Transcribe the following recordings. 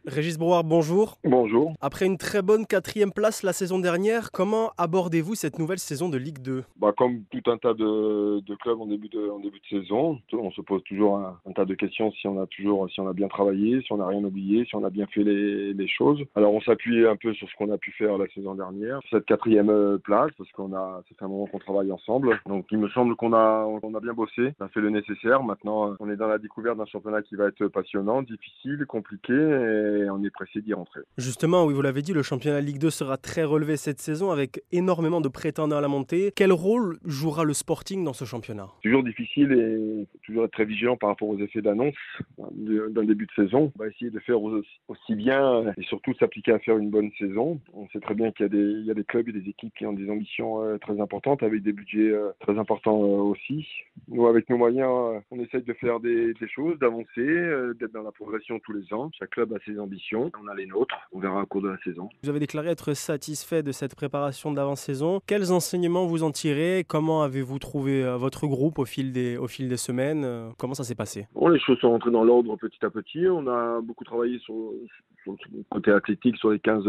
Régis Brouard, bonjour. Bonjour. Après une très bonne 4e place la saison dernière, comment abordez-vous cette nouvelle saison de Ligue 2? Comme tout un tas de clubs en début de saison, on se pose toujours un tas de questions si on a bien travaillé, si on n'a rien oublié, si on a bien fait les choses. Alors on s'appuie un peu sur ce qu'on a pu faire la saison dernière, cette 4e place, parce ça fait un moment qu'on travaille ensemble. Donc il me semble qu'on a bien bossé, on a fait le nécessaire. Maintenant, on est dans la découverte d'un championnat qui va être passionnant, difficile, compliqué, et on est pressé d'y rentrer. Justement, oui, vous l'avez dit, le championnat Ligue 2 sera très relevé cette saison avec énormément de prétendants à la montée. Quel rôle jouera le Sporting dans ce championnat? Toujours difficile et il faut toujours être très vigilant par rapport aux effets d'annonce d'un début de saison. On va essayer de faire aussi bien et surtout s'appliquer à faire une bonne saison. On sait très bien qu'il y a des clubs et des équipes qui ont des ambitions très importantes avec des budgets très importants aussi. Nous, avec nos moyens, on essaye de faire des choses, d'avancer, d'être dans la progression tous les ans. Chaque club a ses ambitions, on a les nôtres. On verra au cours de la saison. Vous avez déclaré être satisfait de cette préparation d'avant-saison. Quels enseignements vous en tirez? Comment avez-vous trouvé votre groupe au fil des semaines? Comment ça s'est passé? Bon, les choses sont rentrées dans l'ordre petit à petit. On a beaucoup travaillé sur le côté athlétique sur les 15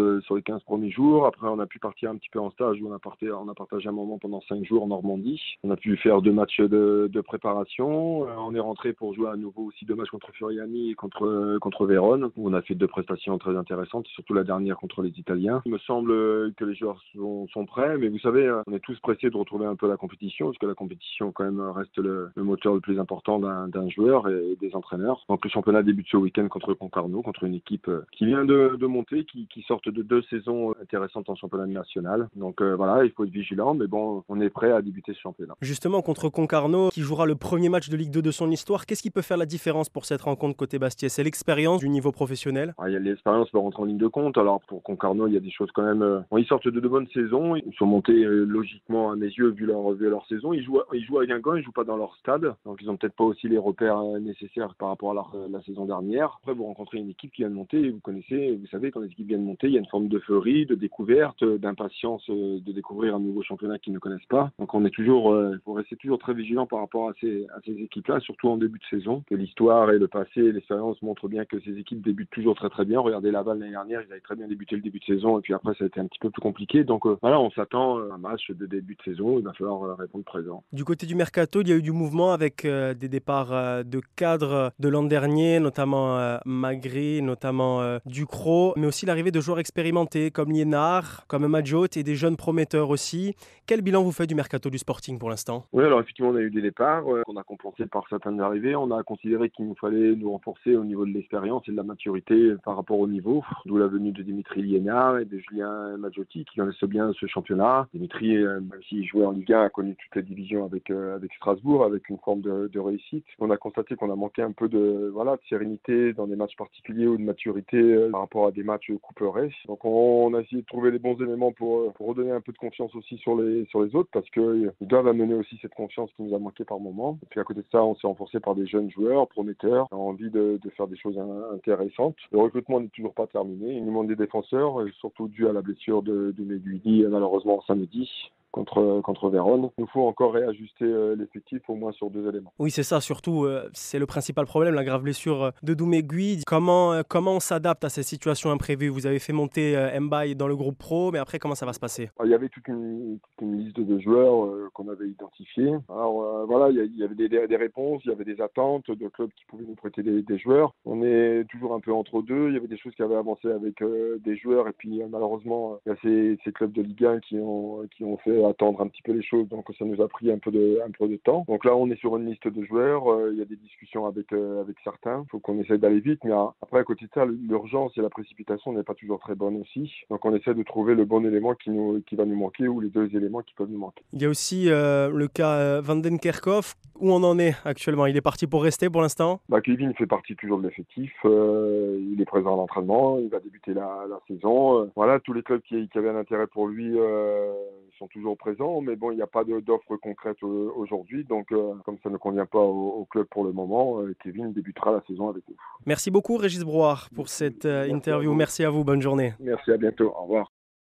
premiers jours. Après, on a pu partir un petit peu en stage où on a partagé un moment pendant 5 jours en Normandie. On a pu faire 2 matchs de préparation. On est rentré pour jouer à nouveau aussi 2 matchs contre Furiani et contre Vérone, où on a fait 2 prestations très intéressantes, surtout la dernière contre les Italiens. Il me semble que les joueurs sont prêts, mais vous savez, on est tous pressés de retrouver un peu la compétition, parce que la compétition quand même reste le moteur le plus important d'un joueur et des entraîneurs. Donc le championnat débute ce week-end contre Concarneau, contre une équipe qui vient de monter, qui sortent de 2 saisons intéressantes en championnat national. Donc voilà, il faut être vigilant, mais bon, on est prêt à débuter ce championnat. Justement, contre Concarneau, qui jouera le premier match de Ligue 2 de son histoire, qu'est-ce qui peut faire la différence pour cette rencontre côté Bastia? C'est l'expérience du niveau professionnel? Il y a l'expérience qui rentre en ligne de compte. Alors pour Concarneau, il y a des choses quand même. Ils sortent de 2 bonnes saisons. Ils sont montés logiquement à mes yeux vu leur saison. Ils jouent à Guingamp, ils jouent pas dans leur stade, donc ils ont peut-être pas aussi les repères nécessaires par rapport à la saison dernière. Après, vous rencontrez une équipe qui vient de monter. Et vous savez, quand les équipes viennent de monter, il y a une forme d'euphorie, de découverte, d'impatience de découvrir un nouveau championnat qu'ils ne connaissent pas. Donc on est toujours, faut rester toujours très vigilant par rapport à ces équipes-là, surtout en début de saison. Que l'histoire et le passé et l'expérience montrent bien que ces équipes débutent toujours très très bien. Regardez Laval l'année dernière, ils avaient très bien débuté le début de saison et puis après ça a été un petit peu plus compliqué. Donc voilà, on s'attend à un match de début de saison, il va falloir répondre présent. Du côté du mercato, il y a eu du mouvement avec des départs de cadres de l'an dernier, notamment Magri, notamment Ducrot, mais aussi l'arrivée de joueurs expérimentés comme Liénard, comme Madjot et des jeunes prometteurs aussi. Quel bilan vous faites du mercato du Sporting pour l'instant? Oui, alors effectivement, on a eu des départs qu'on a compensés par certaines arrivées. On a considéré qu'il nous fallait nous renforcer au niveau de l'expérience et de la maturité par rapport au niveau, d'où la venue de Dimitri Liénard et de Julien Madjotti qui connaissent bien ce championnat. Dimitri, même s'il jouait en Ligue 1, a connu toutes les divisions avec Strasbourg, avec une forme de réussite. On a constaté qu'on a manqué un peu de sérénité dans des matchs particuliers ou de maturité par rapport à des matchs couperets. Donc on a essayé de trouver les bons éléments pour redonner un peu de confiance aussi sur les autres, parce qu'ils doivent amener aussi cette confiance qui nous a manqué par moment. Et puis à côté de ça, on s'est renforcé par des jeunes joueurs prometteurs, qui ont envie de faire des choses intéressantes. Le recrutement n'est toujours pas terminé. Il nous manque des défenseurs, surtout dû à la blessure de Meduidi, malheureusement samedi contre Vérone. Il nous faut encore réajuster l'effectif au moins sur 2 éléments. Oui, c'est ça, surtout, c'est le principal problème, la grave blessure de Doumé-Guy. Comment on s'adapte à ces situations imprévues? Vous avez fait monter Mbaye dans le groupe pro, mais après, comment ça va se passer? Il y avait toute une liste de joueurs qu'on avait identifiés. Alors voilà, il y avait des réponses, il y avait des attentes de clubs qui pouvaient nous prêter des joueurs. On est toujours un peu entre deux. Il y avait des choses qui avaient avancé avec des joueurs, et puis malheureusement, il y a ces clubs de Ligue 1 qui ont fait attendre un petit peu les choses, donc ça nous a pris un peu de temps. Donc là, on est sur une liste de joueurs, il y a des discussions avec certains, il faut qu'on essaie d'aller vite, mais après, à côté de ça, l'urgence et la précipitation n'est pas toujours très bonne aussi. Donc on essaie de trouver le bon élément qui va nous manquer, ou les 2 éléments qui peuvent nous manquer. Il y a aussi le cas Van den Kerkhoff. Où on en est actuellement? Il est parti pour rester pour l'instant? Kevin fait partie toujours de l'effectif, il est présent à l'entraînement, il va débuter la saison. Voilà, tous les clubs qui avaient un intérêt pour lui sont toujours présents, mais bon, il n'y a pas d'offre concrète aujourd'hui, donc comme ça ne convient pas au club pour le moment, Kevin débutera la saison avec nous. Merci beaucoup Régis Brouard pour cette interview. Merci à vous, bonne journée. Merci, à bientôt, au revoir.